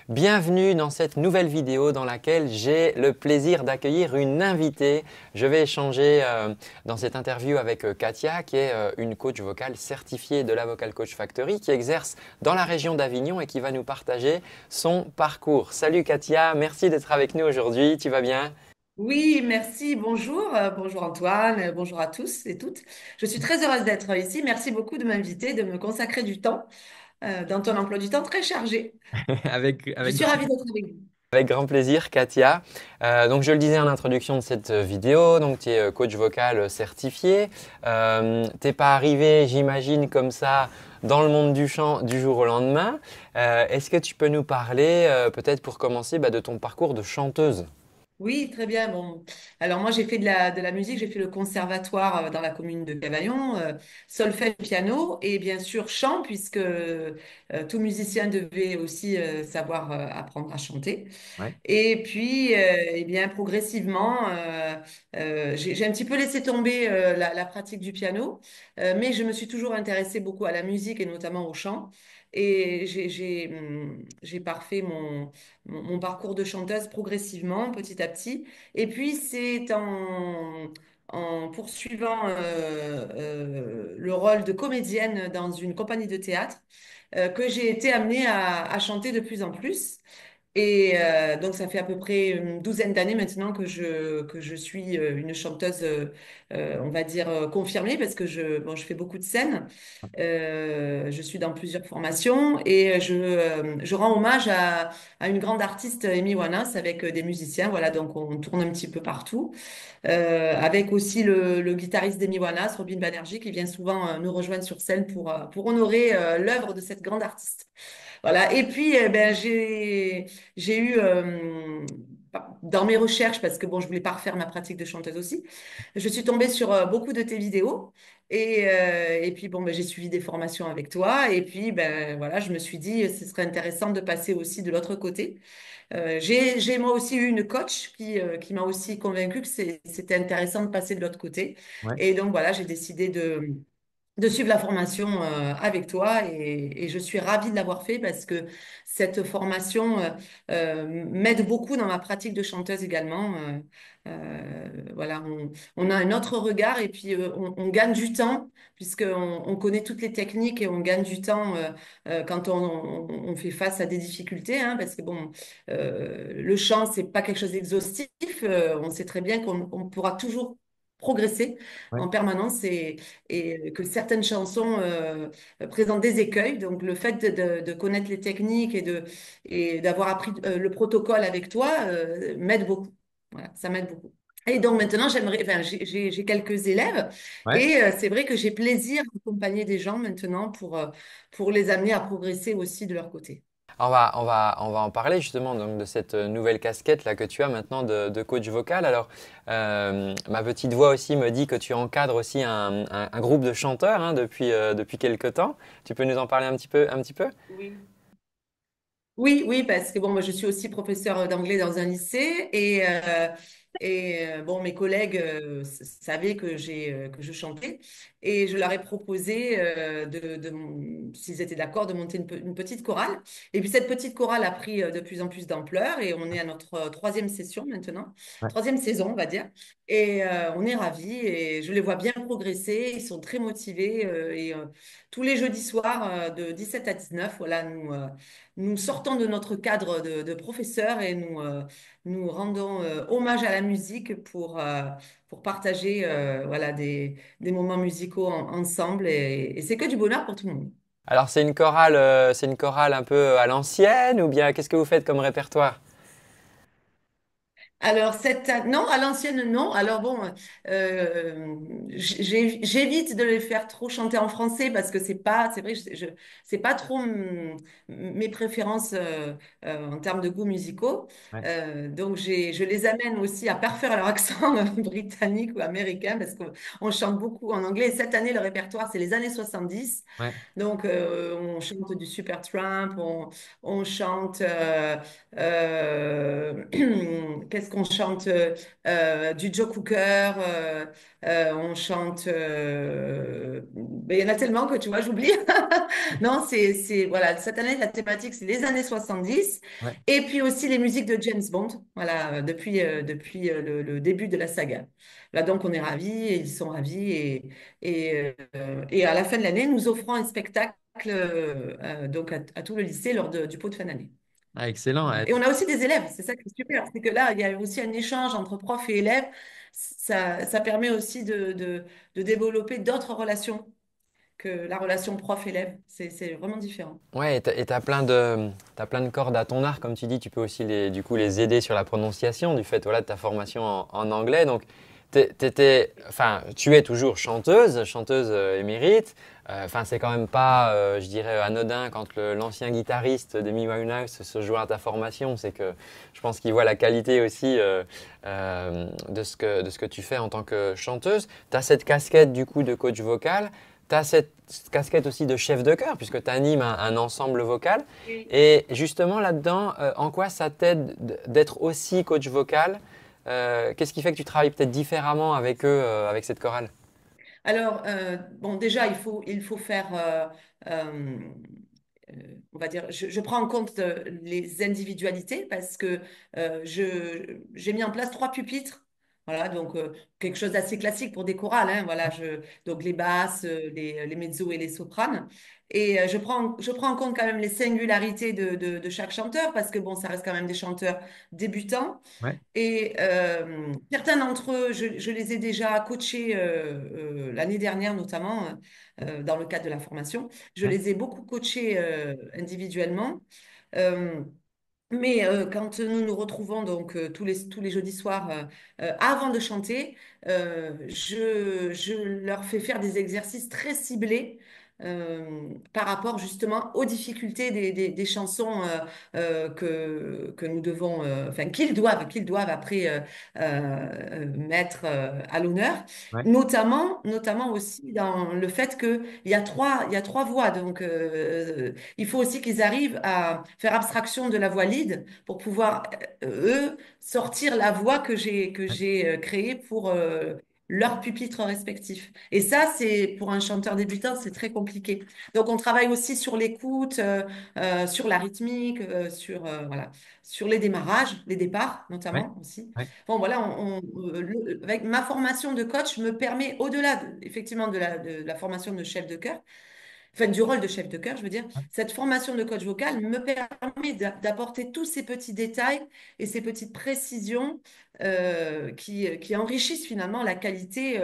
Bienvenue dans cette nouvelle vidéo dans laquelle j'ai le plaisir d'accueillir une invitée. Je vais échanger dans cette interview avec Katia qui est une coach vocale certifiée de la Vocal Coach Factory qui exerce dans la région d'Avignon et qui va nous partager son parcours. Salut Katia, merci d'être avec nous aujourd'hui. Tu vas bien? Oui, merci. Bonjour. Bonjour Antoine. Bonjour à tous et toutes. Je suis très heureuse d'être ici. Merci beaucoup de m'inviter, de me consacrer du temps dans ton emploi du temps très chargé. Avec, Je avec suis grand ravie d'être avec vous. Avec grand plaisir, Katia. Donc, je le disais en introduction de cette vidéo, donc tu es coach vocal certifié. T'es pas arrivé, j'imagine, comme ça dans le monde du chant du jour au lendemain. Est-ce que tu peux nous parler, peut-être pour commencer, de ton parcours de chanteuse? Oui, très bien. Bon, alors moi j'ai fait de la musique, j'ai fait le conservatoire dans la commune de Cavaillon, solfège, piano et bien sûr chant puisque tout musicien devait aussi savoir apprendre à chanter. Ouais. Et puis, eh bien, progressivement, j'ai un petit peu laissé tomber la pratique du piano, mais je me suis toujours intéressée beaucoup à la musique et notamment au chant. Et j'ai parfait mon parcours de chanteuse progressivement, petit à petit. Et puis, c'est en poursuivant le rôle de comédienne dans une compagnie de théâtre que j'ai été amenée à chanter de plus en plus. Et donc, ça fait à peu près une douzaine d'années maintenant que je suis une chanteuse, on va dire, confirmée, parce que bon, je fais beaucoup de scènes. Je suis dans plusieurs formations et je rends hommage à une grande artiste, Amy Winehouse, avec des musiciens. Voilà, donc on tourne un petit peu partout. Avec aussi le guitariste d'Amy Winehouse, Robin Banerjee, qui vient souvent nous rejoindre sur scène pour honorer l'œuvre de cette grande artiste. Voilà. Et puis, ben, j'ai eu, dans mes recherches, parce que bon, je voulais pas refaire ma pratique de chanteuse aussi, je suis tombée sur beaucoup de tes vidéos. Et puis, bon, ben, j'ai suivi des formations avec toi. Et puis, ben, voilà, je me suis dit, ce serait intéressant de passer aussi de l'autre côté. J'ai moi aussi eu une coach qui m'a aussi convaincue que c'était intéressant de passer de l'autre côté. Ouais. Et donc, voilà, j'ai décidé de suivre la formation avec toi et je suis ravie de l'avoir fait parce que cette formation m'aide beaucoup dans ma pratique de chanteuse également. Voilà, on a un autre regard et puis on gagne du temps puisqu'on connaît toutes les techniques et on gagne du temps quand on fait face à des difficultés, hein, parce que bon, le chant, c'est pas quelque chose d'exhaustif. On sait très bien qu'on pourra toujours progresser Ouais. en permanence et que certaines chansons présentent des écueils. Donc, le fait de connaître les techniques et d'avoir appris le protocole avec toi m'aide beaucoup. Voilà, ça m'aide beaucoup. Et donc maintenant, enfin, j'ai quelques élèves Ouais. et c'est vrai que j'ai plaisir d'accompagner des gens maintenant pour les amener à progresser aussi de leur côté. On va en parler justement donc, de cette nouvelle casquette là que tu as maintenant de coach vocal. Alors, ma petite voix aussi me dit que tu encadres aussi un groupe de chanteurs hein, depuis quelque temps. Tu peux nous en parler un petit peu? Oui. Oui, oui, parce que bon, moi, je suis aussi professeure d'anglais dans un lycée et bon, mes collègues savaient que je chantais et je leur ai proposé s'ils étaient d'accord, de monter une petite chorale. Et puis cette petite chorale a pris de plus en plus d'ampleur et on est à notre troisième session maintenant, Ouais. troisième saison, on va dire. Et on est ravis et je les vois bien progresser. Ils sont très motivés tous les jeudis soirs de 17 à 19, voilà, nous sortons de notre cadre de professeur et nous rendons hommage à la musique pour partager voilà, des moments musicaux ensemble et c'est que du bonheur pour tout le monde. Alors, c'est une chorale un peu à l'ancienne ou bien qu'est-ce que vous faites comme répertoire? Alors, non, à l'ancienne, non. Alors bon, j'évite de les faire trop chanter en français parce que c'est vrai, c'est pas trop mes préférences en termes de goûts musicaux. Ouais. Donc, je les amène aussi à parfaire leur accent britannique ou américain parce qu'on chante beaucoup en anglais. Et cette année, le répertoire, c'est les années 70. Ouais. Donc, on chante du Supertramp, on chante, qu'est-ce Qu'est-ce qu'on chante? Du Joe Cooker, on chante. Ben, il y en a tellement que tu vois, j'oublie. Non, voilà, cette année, la thématique, c'est les années 70 Ouais. et puis aussi les musiques de James Bond, voilà, depuis le début de la saga. Là, donc, on est ravis et ils sont ravis et à la fin de l'année, nous offrons un spectacle donc à tout le lycée du pot de fin d'année. Ah, excellent. Voilà. Et on a aussi des élèves, c'est ça qui est super, c'est que là, il y a aussi un échange entre profs et élèves. Ça permet aussi de développer d'autres relations que la relation prof-élève. C'est vraiment différent. Ouais, et t'as plein de cordes à ton arc, comme tu dis. Tu peux aussi du coup, les aider sur la prononciation du fait voilà, de ta formation en anglais. Donc, enfin, tu es toujours chanteuse émérite. Enfin, c'est quand même pas, je dirais, anodin quand l'ancien guitariste d'Amy Winehouse se joint à ta formation. C'est que je pense qu'il voit la qualité aussi de ce que tu fais en tant que chanteuse. Tu as cette casquette du coup de coach vocal. Tu as cette casquette aussi de chef de chœur puisque tu animes un ensemble vocal. Oui. Et justement là-dedans, en quoi ça t'aide d'être aussi coach vocal? Qu'est-ce qui fait que tu travailles peut-être différemment avec eux, avec cette chorale? Alors, bon, déjà, il faut faire, on va dire, je prends en compte les individualités parce que j'ai mis en place 3 pupitres. Voilà, donc quelque chose d'assez classique pour des chorales. Hein, voilà, donc les basses, les mezzos et les sopranes. Et je prends en compte quand même les singularités de chaque chanteur parce que bon, ça reste quand même des chanteurs débutants. Ouais, Et certains d'entre eux, je les ai déjà coachés l'année dernière, notamment dans le cadre de la formation. Je ouais, les ai beaucoup coachés individuellement. Euh, mais quand nous nous retrouvons donc tous les jeudis soirs avant de chanter, je leur fais faire des exercices très ciblés par rapport justement aux difficultés des chansons que nous devons, enfin qu'ils doivent après mettre à l'honneur. ouais, Notamment aussi dans le fait qu'il y a trois voix. Donc, il faut aussi qu'ils arrivent à faire abstraction de la voix lead pour pouvoir, eux, sortir la voix ouais. que j'ai créée pour leur pupitre respectif. Et ça, pour un chanteur débutant, c'est très compliqué. Donc, on travaille aussi sur l'écoute, sur la rythmique, voilà, sur les démarrages, les départs Ouais, notamment aussi. ouais, Bon, voilà, avec ma formation de coach me permet, au-delà effectivement de la formation de chef de chœur, enfin du rôle de chef de chœur, je veux dire, ouais. cette formation de coach vocal me permet d'apporter tous ces petits détails et ces petites précisions qui enrichissent finalement la qualité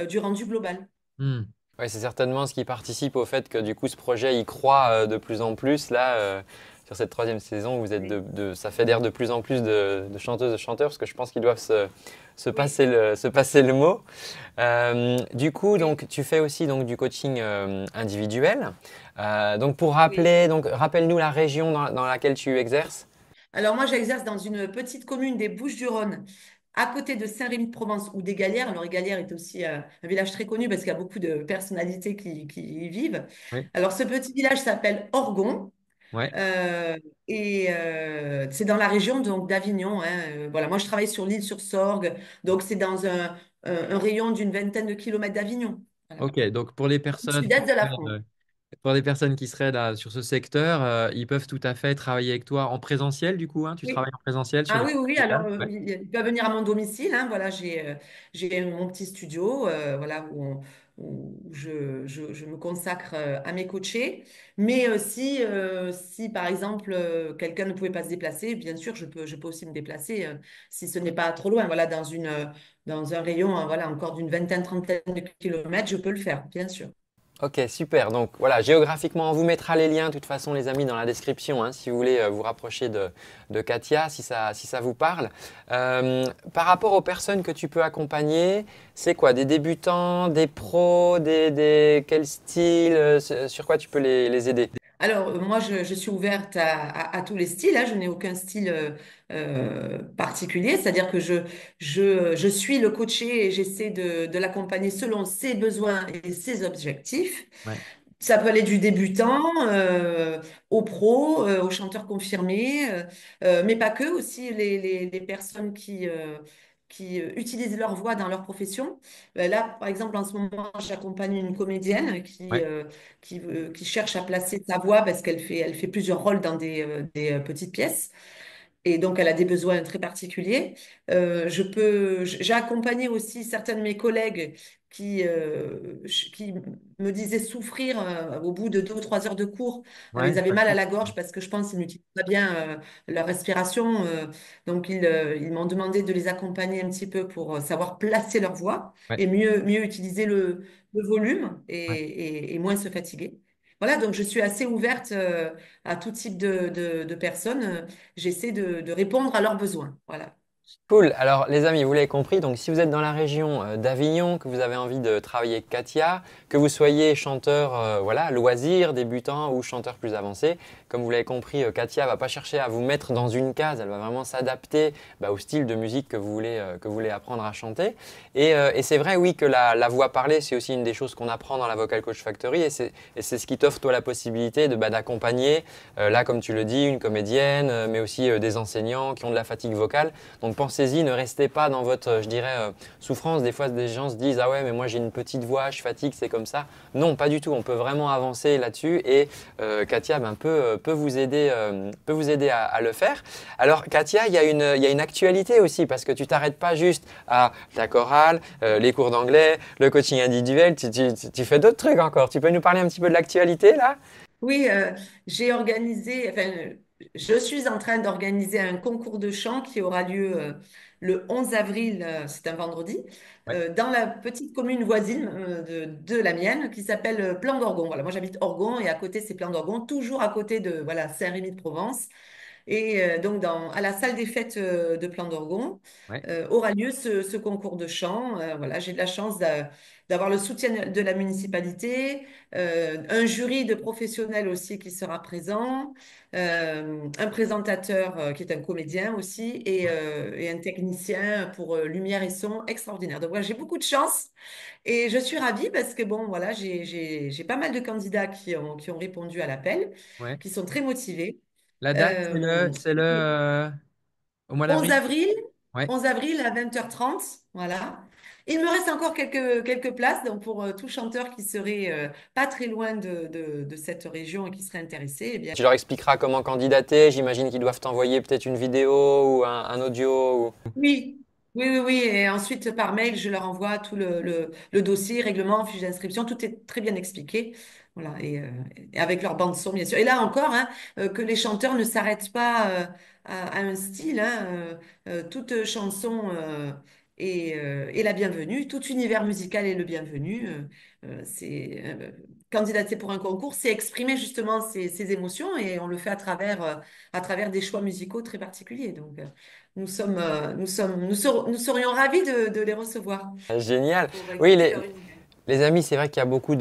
du rendu global. Hmm. Ouais, c'est certainement ce qui participe au fait que du coup ce projet y croit de plus en plus là sur cette troisième saison. Vous êtes Oui, ça fédère de plus en plus de chanteuses, de chanteurs parce que je pense qu'ils doivent se oui, passer le mot. Du coup, oui, donc tu fais aussi donc du coaching individuel. Donc pour oui. rappeler, donc rappelle-nous la région dans laquelle tu exerces. Alors moi, j'exerce dans une petite commune des Bouches-du-Rhône, à côté de Saint-Rémy-de-Provence ou des Galières. Alors, les Galières est aussi un village très connu parce qu'il y a beaucoup de personnalités qui y vivent. Oui. Alors, ce petit village s'appelle Orgon. Ouais. euh, et c'est dans la région donc d'Avignon. Hein. Voilà, moi, je travaille sur l'île sur Sorgue. Donc, c'est dans un rayon d'une vingtaine de kilomètres d'Avignon. Voilà. Ok, donc pour les Au personnes sud-est de la France. pour les personnes qui seraient là sur ce secteur, ils peuvent tout à fait travailler avec toi en présentiel du coup, hein, tu travailles Oui. en présentiel sur Ah des oui, oui, oui. locales. Alors, Ouais. il peut venir à mon domicile. Hein, voilà, j'ai mon petit studio voilà, où je me consacre à mes coachés. Mais si par exemple, quelqu'un ne pouvait pas se déplacer, bien sûr, je peux aussi me déplacer si ce n'est pas trop loin. Voilà, dans un rayon voilà, encore d'une vingtaine, trentaine de kilomètres, je peux le faire, bien sûr. Ok, super. Donc voilà, géographiquement, on vous mettra les liens, de toute façon, les amis, dans la description, hein, si vous voulez vous rapprocher de Katia, si ça vous parle. Par rapport aux personnes que tu peux accompagner, c'est quoi? Des débutants, des pros, quel style, sur quoi tu peux les aider? Alors, moi, je suis ouverte à tous les styles. Hein. Je n'ai aucun style particulier. C'est-à-dire que je suis le coaché et j'essaie de l'accompagner selon ses besoins et ses objectifs. Ouais. Ça peut aller du débutant au pro, au chanteur confirmé, mais pas que, aussi les personnes qui utilisent leur voix dans leur profession. Là, par exemple, en ce moment, j'accompagne une comédienne Ouais, qui cherche à placer sa voix parce elle fait plusieurs rôles dans des petites pièces. Et donc, elle a des besoins très particuliers. J'ai accompagné aussi certains de mes collègues qui me disaient souffrir au bout de 2 ou 3 heures de cours. ouais, Ils avaient ça mal à coupe. la gorge parce que je pense qu'ils n'utilisent pas bien leur respiration. Donc, ils m'ont demandé de les accompagner un petit peu pour savoir placer leur voix Ouais, et mieux utiliser le volume ouais. et moins se fatiguer. Voilà, donc je suis assez ouverte à tout type de personnes. J'essaie de répondre à leurs besoins. Voilà. Cool. Alors, les amis, vous l'avez compris. Donc, si vous êtes dans la région d'Avignon, que vous avez envie de travailler avec Katia, que vous soyez chanteur, voilà, loisir, débutant ou chanteur plus avancé, comme vous l'avez compris, Katia va pas chercher à vous mettre dans une case. Elle va vraiment s'adapter au style de musique que vous voulez apprendre à chanter. Et c'est vrai, oui, que la voix parlée, c'est aussi une des choses qu'on apprend dans la Vocal Coach Factory. Et c'est ce qui t'offre, toi, la possibilité d'accompagner, là, comme tu le dis, une comédienne, mais aussi des enseignants qui ont de la fatigue vocale. Donc pensez-y, ne restez pas dans votre, je dirais, souffrance. Des fois, des gens se disent ah ouais, mais moi j'ai une petite voix, je fatigue, c'est comme ça. Non, pas du tout. On peut vraiment avancer là-dessus et Katia peut vous aider à le faire. Alors Katia, il y a une actualité aussi parce que tu t'arrêtes pas juste à la chorale, les cours d'anglais, le coaching individuel. Tu fais d'autres trucs encore. Tu peux nous parler un petit peu de l'actualité là? Oui, je suis en train d'organiser un concours de chant qui aura lieu le 11 avril, c'est un vendredi, Ouais, dans la petite commune voisine de la mienne qui s'appelle Plan d'Orgon. Voilà, moi j'habite Orgon et à côté c'est Plan d'Orgon, toujours à côté de voilà, Saint-Rémy-de-Provence. Et donc, à la salle des fêtes de Plan d'Orgon, ouais, aura lieu ce concours de chant. Voilà, j'ai de la chance d'avoir le soutien de la municipalité, un jury de professionnels aussi qui sera présent, un présentateur qui est un comédien aussi et un technicien pour lumière et son extraordinaire. Donc voilà, j'ai beaucoup de chance et je suis ravie parce que bon, voilà, j'ai pas mal de candidats qui ont répondu à l'appel, ouais. qui sont très motivés. La date, Euh, c'est au mois 11 d'avril? avril, Ouais. 11 avril à 20h30, voilà. Il me reste encore quelques places donc pour tout chanteur qui serait pas très loin de cette région et qui serait intéressé. Eh bien, Tu leur expliqueras comment candidater. J'imagine qu'ils doivent t'envoyer peut-être une vidéo ou un audio. oui, oui. Et ensuite, par mail, je leur envoie tout le dossier, règlement, fiche d'inscription. Tout est très bien expliqué. Voilà, et avec leur bande son, bien sûr. Et là encore, hein, que les chanteurs ne s'arrêtent pas à un style. Hein, toute chanson est la bienvenue. Tout univers musical est le bienvenu. Candidater pour un concours, c'est exprimer justement ses émotions et on le fait à travers des choix musicaux très particuliers. Donc, nous serions ravis de les recevoir Génial. pour Oui, écouter leur univers. les amis, c'est vrai qu'il y a beaucoup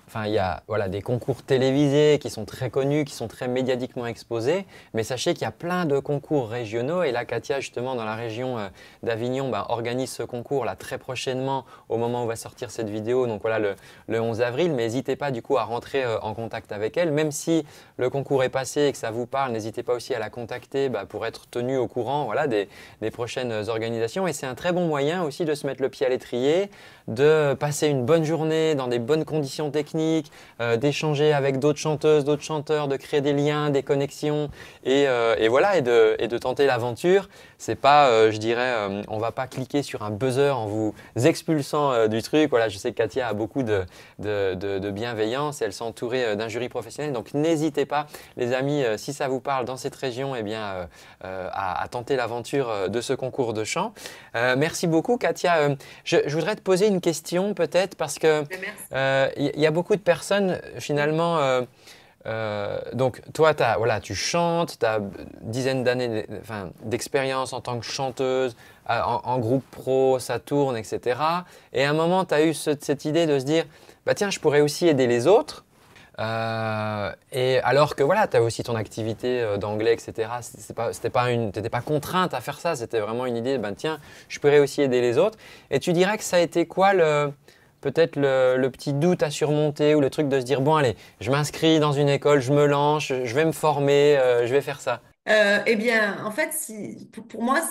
enfin, il y a voilà, des concours télévisés qui sont très connus, qui sont très médiatiquement exposés, mais sachez qu'il y a plein de concours régionaux et là, Katia, justement, dans la région d'Avignon, organise ce concours là très prochainement au moment où va sortir cette vidéo, donc voilà, le 11 avril, mais n'hésitez pas du coup à rentrer en contact avec elle, même si le concours est passé et que ça vous parle, n'hésitez pas aussi à la contacter pour être tenu au courant voilà, des prochaines organisations et c'est un très bon moyen aussi de se mettre le pied à l'étrier, de passer une bonne journée dans des bonnes conditions techniques, d'échanger avec d'autres chanteuses, d'autres chanteurs, de créer des liens, des connexions et voilà et de tenter l'aventure. C'est pas, je dirais, on va pas cliquer sur un buzzer en vous expulsant du truc. Voilà, je sais que Katia a beaucoup de bienveillance et elle s'est entourée d'un jury professionnel. Donc n'hésitez pas, les amis, si ça vous parle dans cette région, eh bien, à tenter l'aventure de ce concours de chant. Merci beaucoup, Katia. Je voudrais te poser une question peut-être parce que Mais merci. il y a beaucoup de personnes finalement. Donc toi, voilà, tu chantes, tu as une dizaine d'années enfin, d'expérience en tant que chanteuse, en groupe pro, ça tourne, etc. Et à un moment, tu as eu cette idée de se dire, bah tiens, je pourrais aussi aider les autres. Et alors que voilà, tu as aussi ton activité d'anglais, etc. T'étais pas contrainte à faire ça, c'était vraiment une idée, ben tiens, je pourrais aussi aider les autres. Et tu dirais que ça a été quoi peut-être le petit doute à surmonter ou le truc de se dire, bon allez, je m'inscris dans une école, je me lance, je vais me former, je vais faire ça. Eh bien, en fait, pour moi,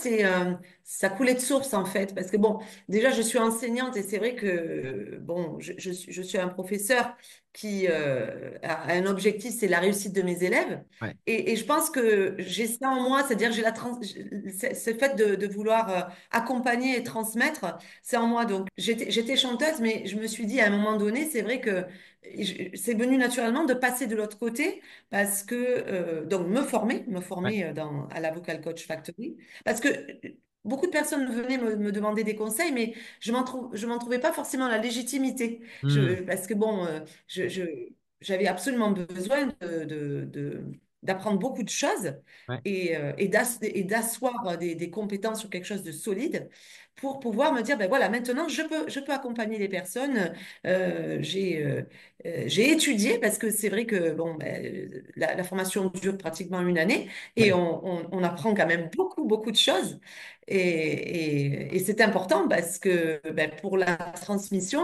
ça coulait de source, en fait, parce que bon, déjà, je suis enseignante et c'est vrai que, bon, je suis un professeur qui a un objectif, c'est la réussite de mes élèves. Ouais. Et je pense que j'ai ça en moi, c'est-à-dire j'ai ce fait de vouloir accompagner et transmettre, c'est en moi. Donc, j'étais chanteuse, mais je me suis dit à un moment donné, c'est vrai que c'est venu naturellement de passer de l'autre côté parce que donc me Ouais. former à la Vocal Coach Factory parce que beaucoup de personnes venaient me demander des conseils mais je m'en trouvais pas forcément la légitimité Hmm. parce que bon j'avais absolument besoin d'apprendre beaucoup de choses Ouais. et d'asseoir des compétences sur quelque chose de solide pour pouvoir me dire ben voilà maintenant je peux accompagner les personnes. J'ai étudié parce que c'est vrai que bon, ben, la formation dure pratiquement une année et Ouais. on apprend quand même beaucoup de choses. Et c'est important parce que ben, pour la transmission,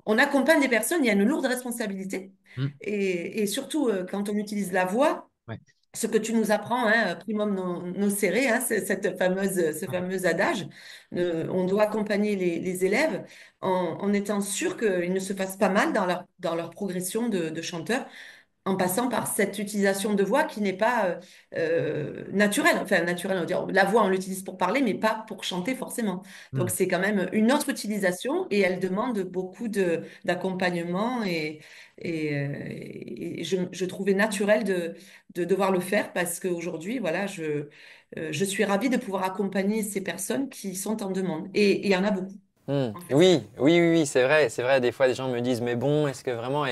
on accompagne des personnes, il y a une lourde responsabilité. Hmm. Et surtout, quand on utilise la voix, Ouais. ce que tu nous apprends, hein, primum nocere, hein, ce Ouais. fameux adage, on doit accompagner les élèves en étant sûr qu'ils ne se fassent pas mal dans leur progression de chanteur en passant par cette utilisation de voix qui n'est pas naturelle. Enfin, naturelle, on va dire, la voix, on l'utilise pour parler, mais pas pour chanter forcément. Donc, Hmm. c'est quand même une autre utilisation et elle demande beaucoup d'accompagnement et je trouvais naturel de devoir le faire parce qu'aujourd'hui, voilà, je suis ravie de pouvoir accompagner ces personnes qui sont en demande. Et il y en a beaucoup, Hmm. en fait. Oui, c'est vrai, c'est vrai. Des fois, des gens me disent, mais bon, est-ce que vraiment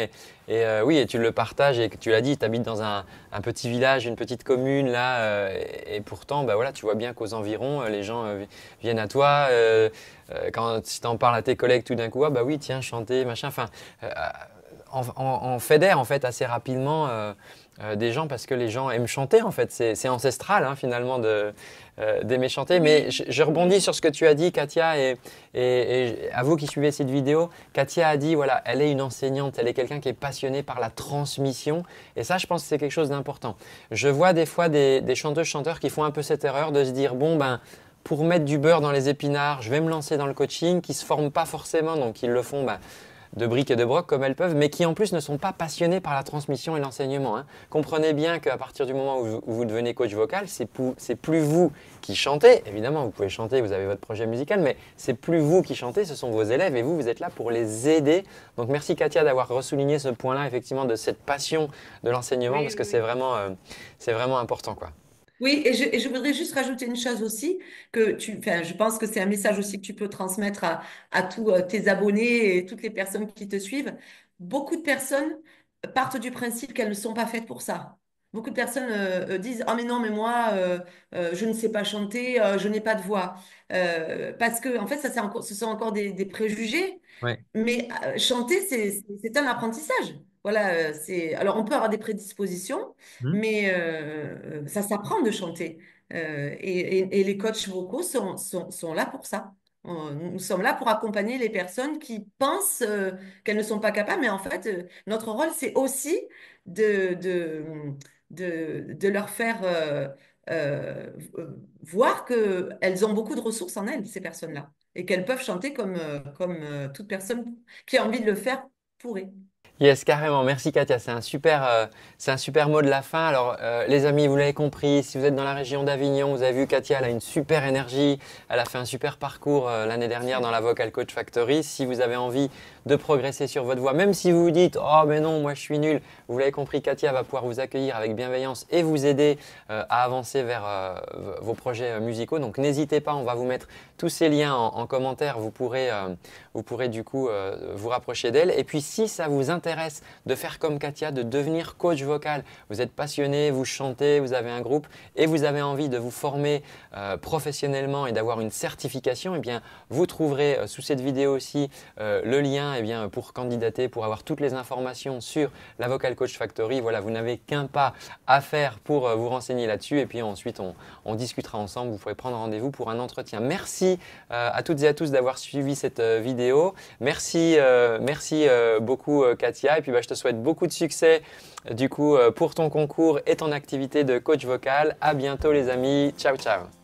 oui, et tu le partages et que tu l'as dit, tu habites dans un petit village, une petite commune là, et pourtant, bah voilà, tu vois bien qu'aux environs, les gens viennent à toi. Quand si tu en parles à tes collègues, tout d'un coup, ah bah oui, tiens, chanter, machin. Enfin, euh, on fédère en fait assez rapidement des gens parce que les gens aiment chanter en fait. C'est ancestral hein, finalement d'aimer chanter. Mais Oui, je rebondis oui. sur ce que tu as dit, Katia, et à vous qui suivez cette vidéo. Katia a dit, voilà, elle est une enseignante, elle est quelqu'un qui est passionné par la transmission. Et ça, je pense que c'est quelque chose d'important. Je vois des fois des chanteuses, chanteurs qui font un peu cette erreur de se dire, bon, ben, pour mettre du beurre dans les épinards, je vais me lancer dans le coaching, qui ne se forment pas forcément, donc ils le font ben, de briques et de broc comme elles peuvent, mais qui en plus ne sont pas passionnés par la transmission et l'enseignement. Hein. Comprenez bien qu'à partir du moment où vous devenez coach vocal, c'est plus vous qui chantez. Évidemment, vous pouvez chanter, vous avez votre projet musical, mais c'est plus vous qui chantez, ce sont vos élèves et vous, vous êtes là pour les aider. Donc merci Katia d'avoir ressouligné ce point-là, effectivement, de cette passion de l'enseignement, Oui, parce oui, que oui. c'est vraiment important, quoi. Oui, et je voudrais juste rajouter une chose aussi, enfin, je pense que c'est un message aussi que tu peux transmettre à tous tes abonnés et toutes les personnes qui te suivent. Beaucoup de personnes partent du principe qu'elles ne sont pas faites pour ça. Beaucoup de personnes disent, oh mais non, mais moi, je ne sais pas chanter, je n'ai pas de voix. Parce que, en fait, ça, ce sont encore des préjugés. Ouais. Mais chanter, c'est un apprentissage. Voilà, alors on peut avoir des prédispositions, Hmm. mais ça s'apprend de chanter. Et les coachs vocaux sont là pour ça. Nous sommes là pour accompagner les personnes qui pensent qu'elles ne sont pas capables, mais en fait, notre rôle, c'est aussi de, de, de leur faire euh, voir qu'elles ont beaucoup de ressources en elles, ces personnes-là, et qu'elles peuvent chanter comme toute personne qui a envie de le faire pourrait. Yes, carrément. Merci Katia. C'est un super mot de la fin. Alors, les amis, vous l'avez compris, si vous êtes dans la région d'Avignon, vous avez vu Katia, elle a une super énergie. Elle a fait un super parcours l'année dernière dans la Vocal Coach Factory. Si vous avez envie de progresser sur votre voix, même si vous vous dites, oh, mais non, moi je suis nul, vous l'avez compris, Katia va pouvoir vous accueillir avec bienveillance et vous aider à avancer vers vos projets musicaux. Donc, n'hésitez pas, on va vous mettre tous ces liens en commentaire. Vous pourrez du coup vous rapprocher d'elle. Et puis, si ça vous intéresse de faire comme Katia, de devenir coach vocal, vous êtes passionné, vous chantez, vous avez un groupe et vous avez envie de vous former professionnellement et d'avoir une certification, eh bien, vous trouverez sous cette vidéo aussi le lien entretien, eh bien, pour candidater, pour avoir toutes les informations sur la Vocal Coach Factory, voilà, vous n'avez qu'un pas à faire pour vous renseigner là-dessus. Et puis ensuite, on discutera ensemble. Vous pourrez prendre rendez-vous pour un entretien. Merci à toutes et à tous d'avoir suivi cette vidéo. Merci beaucoup Katia. Et puis je te souhaite beaucoup de succès du coup pour ton concours et ton activité de coach vocal. À bientôt les amis. Ciao, ciao.